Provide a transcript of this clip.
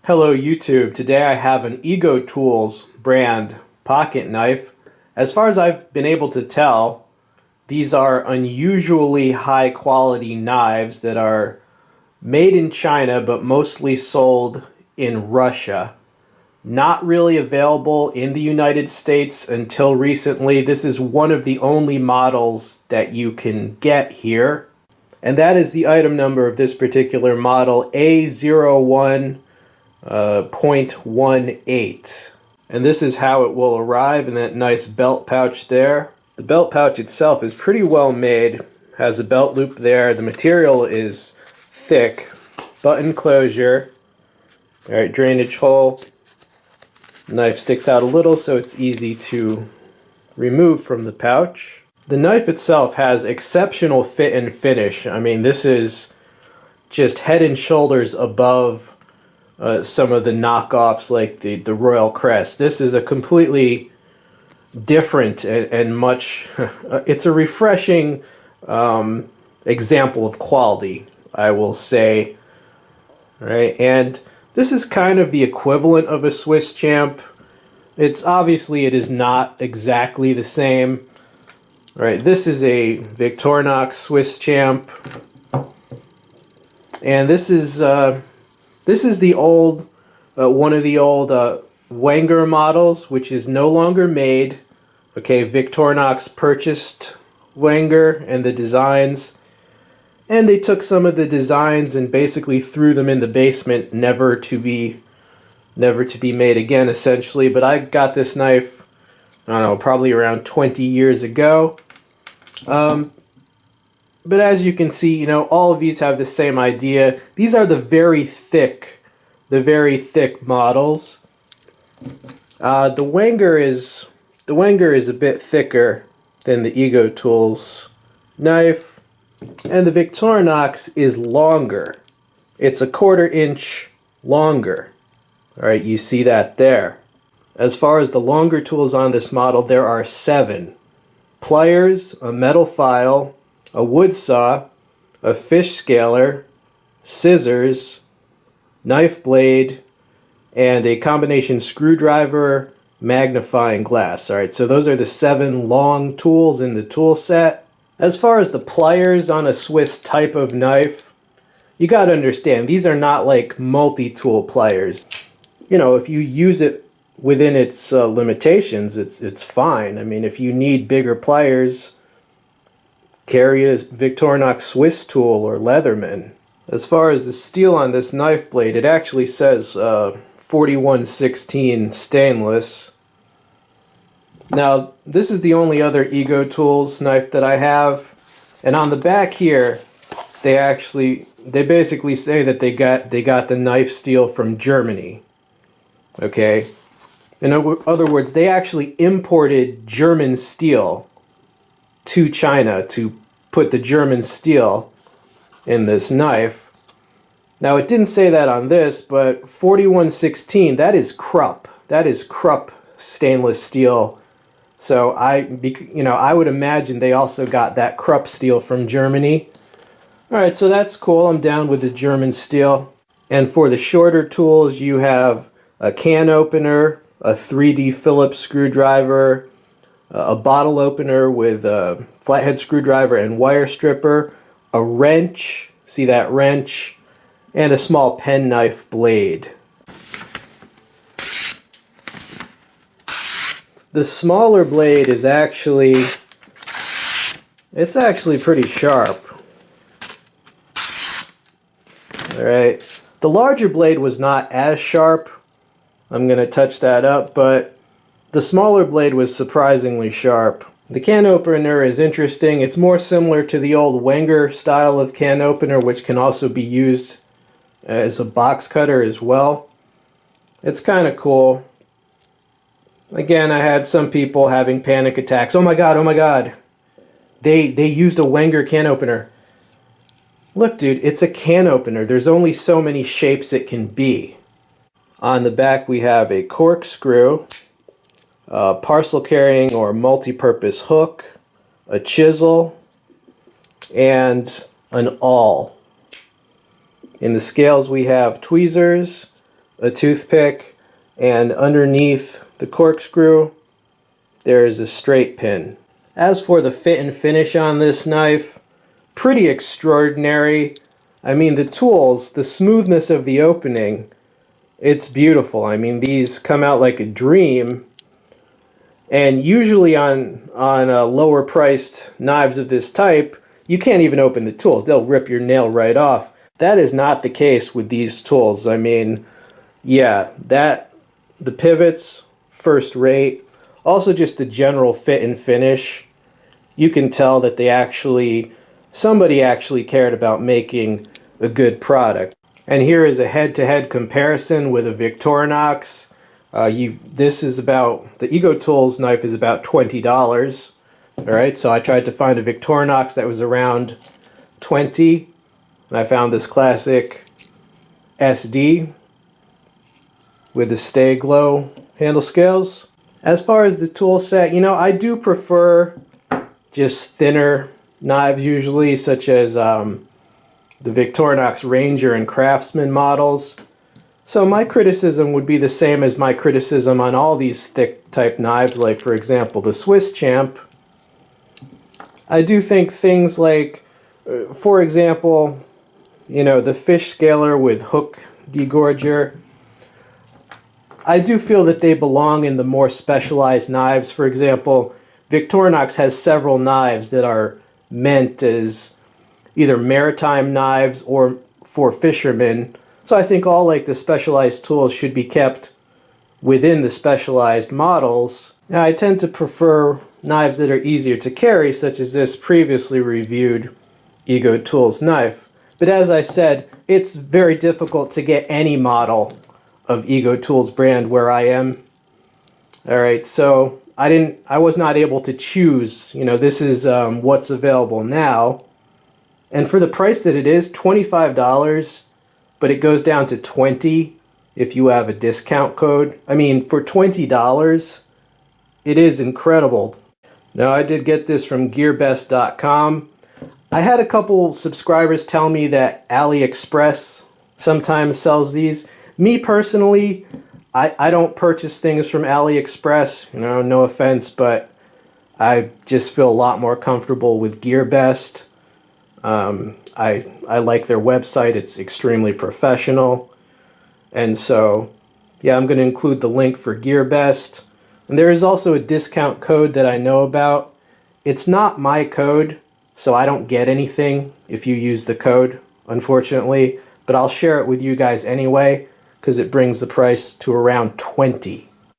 Hello YouTube. Today I have an Ego Tools brand pocket knife. As far as I've been able to tell, these are unusually high quality knives that are made in China but mostly sold in Russia. Not really available in the United States until recently. This is one of the only models that you can get here. And that is the item number of this particular model, A01.18. And this is how it will arrive in that nice belt pouch there. The belt pouch itself is pretty well made, has a belt loop there. The material is thick, button closure, alright, drainage hole. The knife sticks out a little so it's easy to remove from the pouch. The knife itself has exceptional fit and finish. I mean, this is just head and shoulders above some of the knockoffs like the Royal Crest. This is a completely different and much, it's a refreshing example of quality, I will say. Right, and this is kind of the equivalent of a Swiss Champ. It is not exactly the same. Right, this is a Victorinox Swiss Champ, and this is the old, one of the old Wenger models, which is no longer made. Okay, Victorinox purchased Wenger and the designs, and they took some of the designs and basically threw them in the basement, never to be made again, essentially. But I got this knife, I don't know, probably around 20 years ago. But as you can see, you know, all of these have the same idea. These are the very thick models. The Wenger is a bit thicker than the Ego Tools knife, and the Victorinox is longer. It's a 1/4 inch longer. All right, you see that there. As far as the longer tools on this model, there are 7. Pliers, a metal file, a wood saw, a fish scaler, scissors, knife blade, and a combination screwdriver, magnifying glass. Alright, so those are the 7 long tools in the tool set. As far as the pliers on a Swiss type of knife, you gotta understand, these are not like multi-tool pliers. You know, if you use it within its limitations, it's fine. I mean, if you need bigger pliers, carry a Victorinox Swiss tool or Leatherman. As far as the steel on this knife blade, it actually says 4116 stainless. Now, this is the only other Ego Tools knife that I have, and on the back here, they basically say that they got the knife steel from Germany. Okay. In other words, they actually imported German steel to China to put the German steel in this knife. Now, it didn't say that on this, but 4116, that is Krupp. That is Krupp stainless steel. So I would imagine they also got that Krupp steel from Germany. All right, so that's cool. I'm down with the German steel. And for the shorter tools, you have a can opener, a 3D Phillips screwdriver, a bottle opener with a flathead screwdriver and wire stripper, a wrench, see that wrench, and a small penknife blade. The smaller blade is actually pretty sharp. Alright, the larger blade was not as sharp. I'm going to touch that up, but the smaller blade was surprisingly sharp. The can opener is interesting. It's more similar to the old Wenger style of can opener, which can also be used as a box cutter as well. It's kind of cool. Again, I had some people having panic attacks. Oh my god, oh my god. They used a Wenger can opener. Look, dude, it's a can opener. There's only so many shapes it can be. On the back we have a corkscrew, a parcel carrying or multi-purpose hook, a chisel, and an awl. In the scales we have tweezers, a toothpick, and underneath the corkscrew there is a straight pin. As for the fit and finish on this knife, pretty extraordinary. I mean, the tools, the smoothness of the opening, it's beautiful. I mean, these come out like a dream. And usually on lower priced knives of this type, you can't even open the tools. They'll rip your nail right off. That is not the case with these tools. I mean, yeah, the pivots, first rate. Also just the general fit and finish. You can tell that somebody actually cared about making a good product. And here is a head-to-head comparison with a Victorinox. The Ego Tools knife is about $20. Alright, so I tried to find a Victorinox that was around $20, and I found this classic SD with the Stay Glow handle scales. As far as the tool set, I do prefer just thinner knives usually, such as the Victorinox Ranger and Craftsman models. So my criticism would be the same as my criticism on all these thick type knives, like for example the Swiss Champ. I do think things like, for example, the fish scaler with hook degorger, I do feel that they belong in the more specialized knives. For example, Victorinox has several knives that are meant as either maritime knives or for fishermen. So I think all the specialized tools should be kept within the specialized models. Now I tend to prefer knives that are easier to carry, such as this previously reviewed Ego Tools knife. But as I said, it's very difficult to get any model of Ego Tools brand where I am. Alright, so I was not able to choose. This is what's available now. And for the price that it is, $25, but it goes down to $20 if you have a discount code. I mean, for $20, it is incredible. Now, I did get this from GearBest.com. I had a couple subscribers tell me that AliExpress sometimes sells these. Me personally, I don't purchase things from AliExpress. No offense, but I just feel a lot more comfortable with GearBest. I like their website. It's extremely professional. And so, yeah, I'm going to include the link for GearBest. And there is also a discount code that I know about. It's not my code, so I don't get anything if you use the code, unfortunately. But I'll share it with you guys anyway, because it brings the price to around $20.